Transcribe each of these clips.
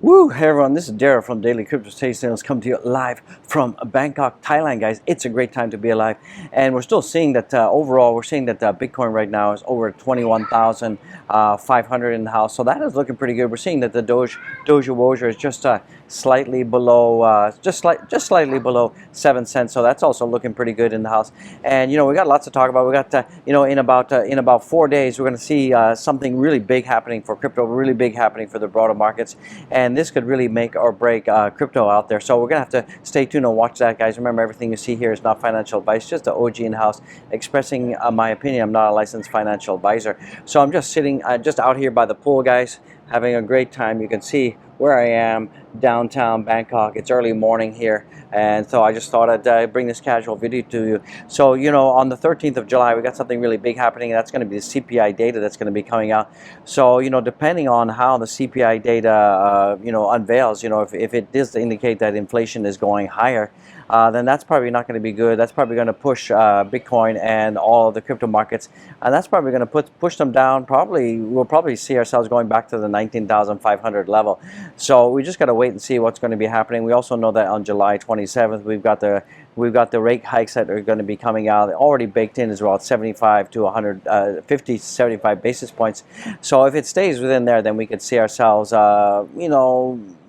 Woo! Hey everyone, this is Dara from Daily Crypto Sales, come to you live from Bangkok, Thailand, guys. It's a great time to be alive, and we're still seeing that overall, we're seeing that Bitcoin right now is over 21,500 in the house, so that is looking pretty good. We're seeing that the Doge Wojer is just slightly below, just slightly below 7 cents, so that's also looking pretty good in the house. And we got lots to talk about. We got in about 4 days, we're going to see something really big happening for crypto, really big happening for the broader markets, and this could really make or break crypto out there. So we're gonna have to stay tuned and watch that, guys. Remember, everything you see here is not financial advice, just the OG in-house expressing my opinion. I'm not a licensed financial advisor. So I'm just sitting just out here by the pool, guys, having a great time. You can see where I am, downtown Bangkok. It's early morning here, and so I just thought I'd bring this casual video to you. So on the 13th of July, we got something really big happening, and that's going to be the CPI data that's going to be coming out. So depending on how the CPI data unveils, if it does indicate that inflation is going higher, then that's probably not going to be good. That's probably going to push Bitcoin and all of the crypto markets, and that's probably going to push them down. We'll probably see ourselves going back to the 19,500 level. So we just got to wait and see what's going to be happening. We also know that on July 27th, we've got the rate hikes that are going to be coming out, already baked in as well, 75 to 150 to 75 basis points. So if it stays within there, then we could see ourselves,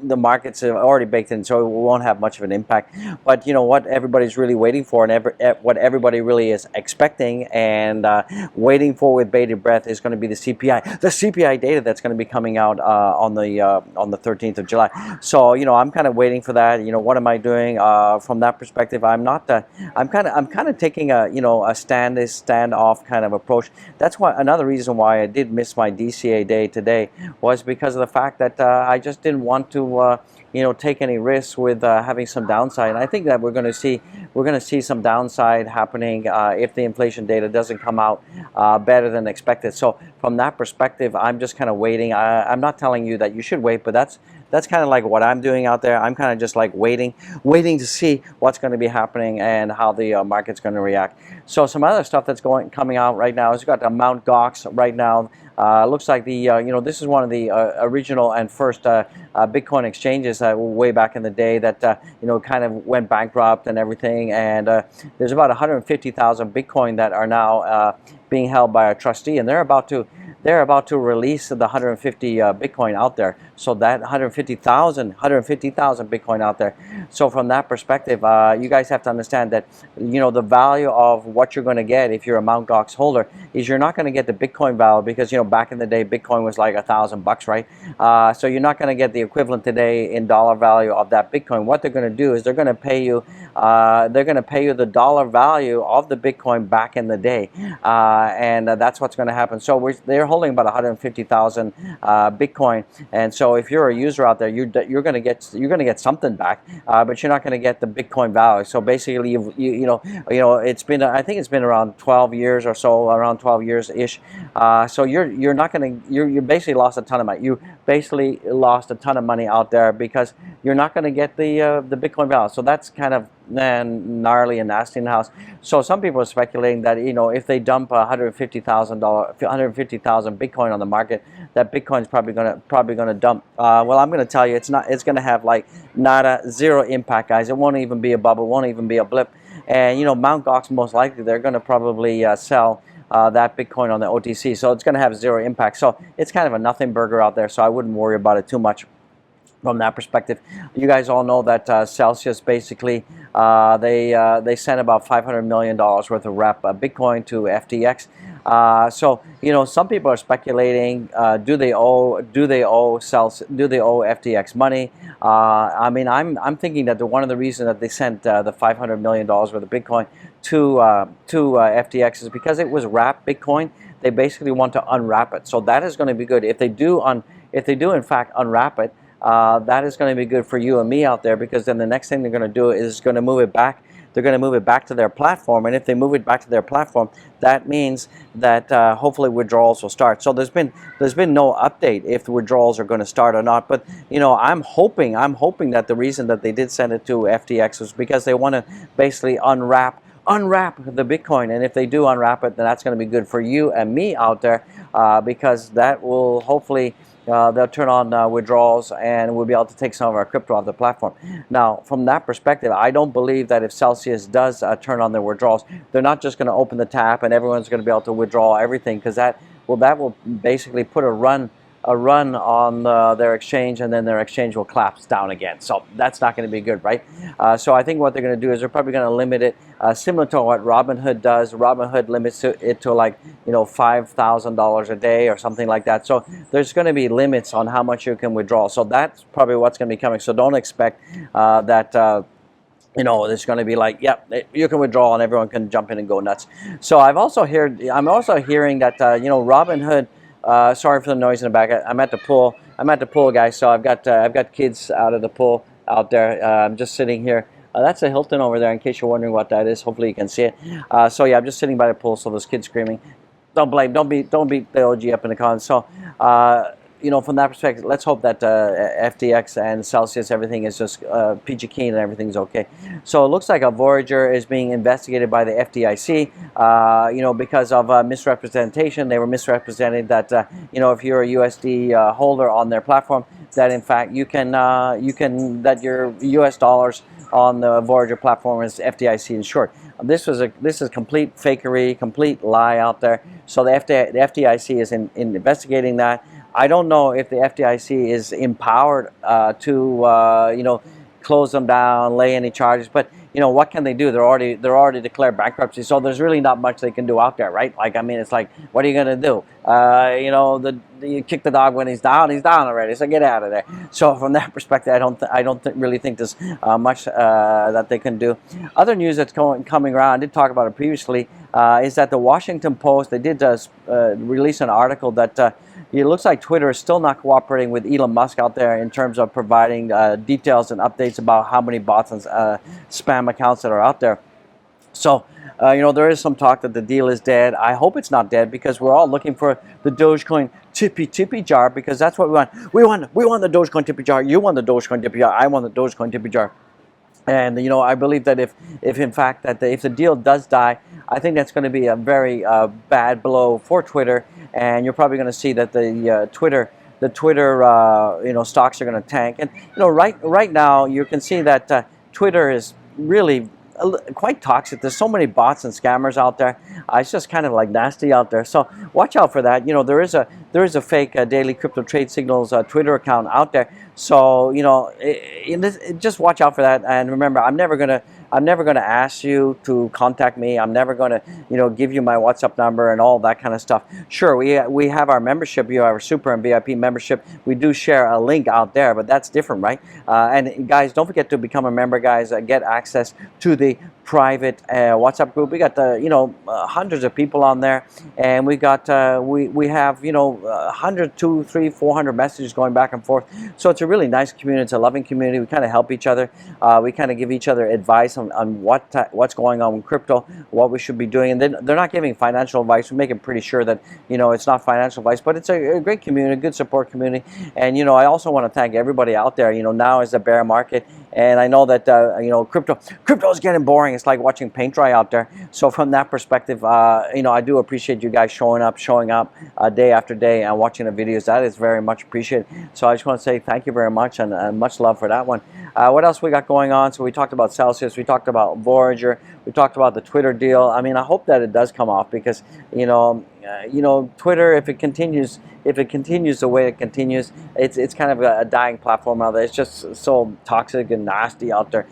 the markets are already baked in, so it won't have much of an impact. But what everybody's really waiting for, and what everybody really is expecting and waiting for with bated breath, is going to be the CPI data that's going to be coming out on the 13th of July. So I'm kind of waiting for that. What am I doing from that perspective? I'm kind of taking a standoff kind of approach. That's why another reason why I did miss my DCA day today was because of the fact that I just didn't want to take any risks with having some downside. And I think that we're going to see some downside happening if the inflation data doesn't come out better than expected. So from that perspective, I'm just kind of waiting. I'm not telling you that you should wait, but that's kind of like what I'm doing out there. I'm kind of just like waiting to see what's going to be happening and how the market's going to react. So some other stuff that's coming out right now is we've got the Mt. Gox right now. Looks like the this is one of the original and first Bitcoin exchanges way back in the day that kind of went bankrupt and everything. And there's about 150,000 Bitcoin that are now being held by a trustee, and they're about to release the 150 Bitcoin out there. So that 150,000 Bitcoin out there. So from that perspective, you guys have to understand that the value of what you're going to get if you're a Mt. Gox holder is you're not going to get the Bitcoin value, because back in the day Bitcoin was like $1,000, right? So you're not going to get the equivalent today in dollar value of that Bitcoin. What they're going to do is they're going to pay you the dollar value of the Bitcoin back in the day, and that's what's going to happen. So they're holding about 150,000 Bitcoin, and so if you're a user out there, you're going to get something back, but you're not going to get the Bitcoin value. So basically, it's been, I think it's been around 12 years or so, around 12 years ish. So you're not going to, you basically lost a ton of money. You basically lost a ton of money out there because you're not going to get the Bitcoin value. So that's kind of gnarly and nasty in the house. So some people are speculating that if they dump 150,000 Bitcoin on the market, that Bitcoin's probably gonna dump. Well, I'm gonna tell you, it's not. It's gonna have like zero impact, guys. It won't even be a bubble. Won't even be a blip. And Mt. Gox, most likely they're gonna probably sell that Bitcoin on the OTC. So it's gonna have zero impact. So it's kind of a nothing burger out there. So I wouldn't worry about it too much. From that perspective, you guys all know that Celsius basically they sent about $500 million worth of wrap Bitcoin to FTX. So some people are speculating, do they owe FTX money? I mean, I'm thinking that one of the reasons that they sent the $500 million worth of Bitcoin to FTX is because it was wrapped Bitcoin. They basically want to unwrap it. So that is going to be good if they do in fact unwrap it. That is going to be good for you and me out there, because then the next thing they're going to do is going to move it back. They're going to move it back to their platform, and if they move it back to their platform, that means that hopefully withdrawals will start. So there's been no update if the withdrawals are going to start or not. But I'm hoping that the reason that they did send it to FTX was because they want to basically unwrap the Bitcoin, and if they do unwrap it, then that's going to be good for you and me out there, because that will hopefully they'll turn on withdrawals, and we'll be able to take some of our crypto off the platform. Now, from that perspective, I don't believe that if Celsius does turn on their withdrawals, they're not just going to open the tap and everyone's going to be able to withdraw everything, because that will basically put a run on their exchange, and then their exchange will collapse down again. So that's not going to be good, right? So I think what they're going to do is they're probably going to limit it, similar to what Robinhood does. Robinhood limits it to like, $5,000 a day or something like that. So there's going to be limits on how much you can withdraw. So that's probably what's going to be coming. So don't expect that. It's going to be like, yep, you can withdraw and everyone can jump in and go nuts. So I'm also hearing that Robinhood. Sorry for the noise in the back. I'm at the pool. Guys. So I've got kids out of the pool out there. I'm just sitting here. That's a Hilton over there, in case you're wondering what that is. Hopefully you can see it. So yeah, I'm just sitting by the pool. So there's kids screaming. Don't beat the OG up in the comments. So from that perspective, let's hope that FTX and Celsius, everything is just peachy keen and everything's okay. So it looks like a Voyager is being investigated by the FDIC, because of misrepresentation. They were misrepresented that, if you're a USD holder on their platform, that in fact that your US dollars on the Voyager platform is FDIC insured. This is complete fakery, complete lie out there. So the FDIC is investigating that. I don't know if the FDIC is empowered to close them down, lay any charges, but what can they do? They're already declared bankruptcy, so there's really not much they can do out there, right? Like, I mean, it's like, what are you gonna do? You kick the dog when he's down already, so get out of there. So from that perspective, I don't really think there's much that they can do. Other news that's coming around, I did talk about it previously, is that the Washington Post, they did release an article that it looks like Twitter is still not cooperating with Elon Musk out there in terms of providing details and updates about how many bots and spam accounts that are out there. So, there is some talk that the deal is dead. I hope it's not dead, because we're all looking for the Dogecoin Tippy Jar, because that's what we want. We want the Dogecoin Tippy Jar. You want the Dogecoin Tippy Jar. I want the Dogecoin Tippy Jar. And I believe that if in fact that if the deal does die, I think that's going to be a very bad blow for Twitter, and you're probably going to see that the Twitter stocks are going to tank. And right now you can see that Twitter is really quite toxic. There's so many bots and scammers out there. It's just kind of like nasty out there. So watch out for that. There is a fake Daily Crypto Trade Signals Twitter account out there. So just watch out for that. And remember, I'm never gonna ask you to contact me. I'm never gonna give you my WhatsApp number and all that kind of stuff. Sure, we have our membership. You have our Super and VIP membership. We do share a link out there, but that's different, right? And guys, don't forget to become a member, guys. Get access to the private WhatsApp group. We got hundreds of people on there, and we got we have 100, 200, 300, 400 messages going back and forth. So it's a really nice community. It's a loving community. We kind of help each other. We kind of give each other advice on what's going on with crypto, what we should be doing. And then they're not giving financial advice. We make it pretty sure that it's not financial advice, but it's a great community, a good support community. And I also want to thank everybody out there. Now is the bear market, and I know that crypto is getting boring. It's like watching paint dry out there. So from that perspective, I do appreciate you guys showing up day after day and watching the videos. That is very much appreciated. So I just want to say thank you very much, and much love for that one. What else we got going on? So we talked about Celsius, we talked about Voyager, we talked about the Twitter deal. I mean, I hope that it does come off, because Twitter, if it continues the way it continues, it's kind of a dying platform out there. It's just so toxic and nasty out there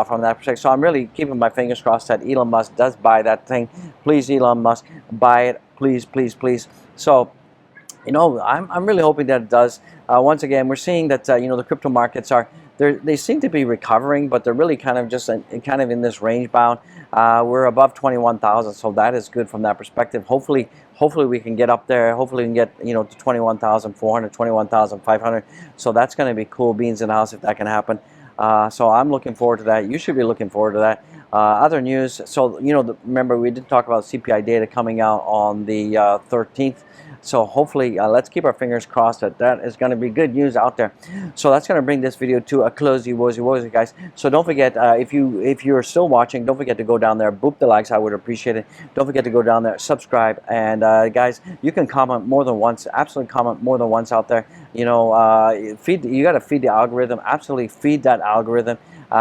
from that perspective. So I'm really keeping my fingers crossed that Elon Musk does buy that thing. Please, Elon Musk, buy it. Please, please, please. So I'm really hoping that it does. Once again, we're seeing that the crypto markets they seem to be recovering, but they're really kind of just in this range bound. We're above 21,000, so that is good from that perspective. Hopefully we can get up there. Hopefully we can get to 21,400, 21,500. So that's going to be cool beans in the house if that can happen. So I'm looking forward to that. You should be looking forward to that. Other news. So remember we did talk about CPI data coming out on the 13th. So hopefully, let's keep our fingers crossed that that is going to be good news out there. So that's going to bring this video to a closey wozy guys. So don't forget, if you're still watching, don't forget to go down there, boop the likes. I would appreciate it. Don't forget to go down there, subscribe, and guys, you can comment more than once. Absolutely comment more than once out there. You know, you got to feed the algorithm. Absolutely feed that algorithm.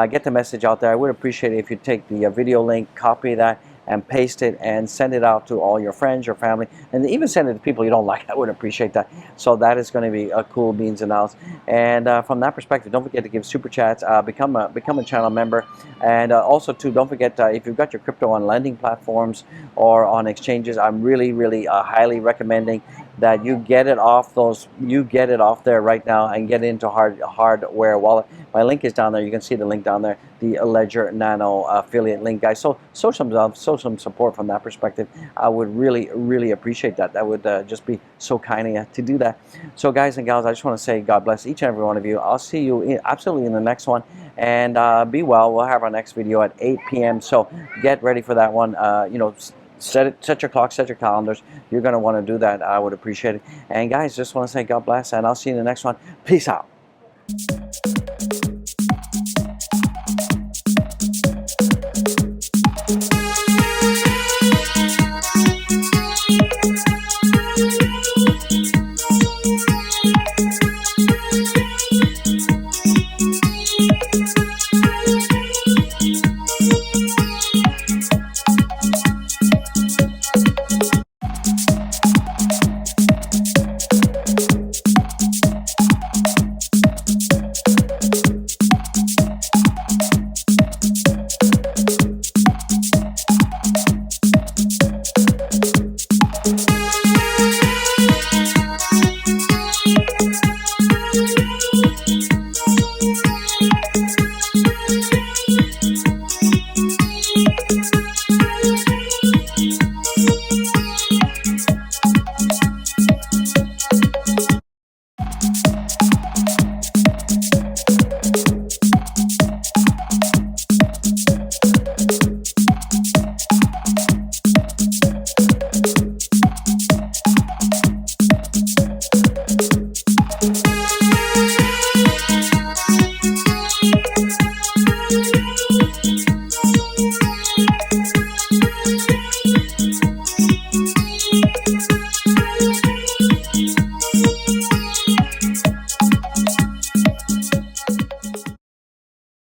Get the message out there. I would appreciate it if you take the video link, copy that, and paste it and send it out to all your friends, your family, and even send it to people you don't like. I would appreciate that. So that is going to be a cool beans and owls. And from that perspective, don't forget to give super chats, become a channel member, and also too, don't forget if you've got your crypto on lending platforms or on exchanges, I'm really highly recommending that you get it off there right now and get into hardware wallet. My link is down there. You can see the link down there, the Ledger Nano affiliate link, guys. So show some support from that perspective. I would really appreciate that. That would just be so kind of you to do that. So guys and gals, I just want to say God bless each and every one of you. I'll see you absolutely in the next one, and be well. We'll have our next video at 8 p.m. So get ready for that one. You know, set your clock, set your calendars. You're going to want to do that. I would appreciate it. And guys, just want to say God bless, and I'll see you in the next one. Peace out.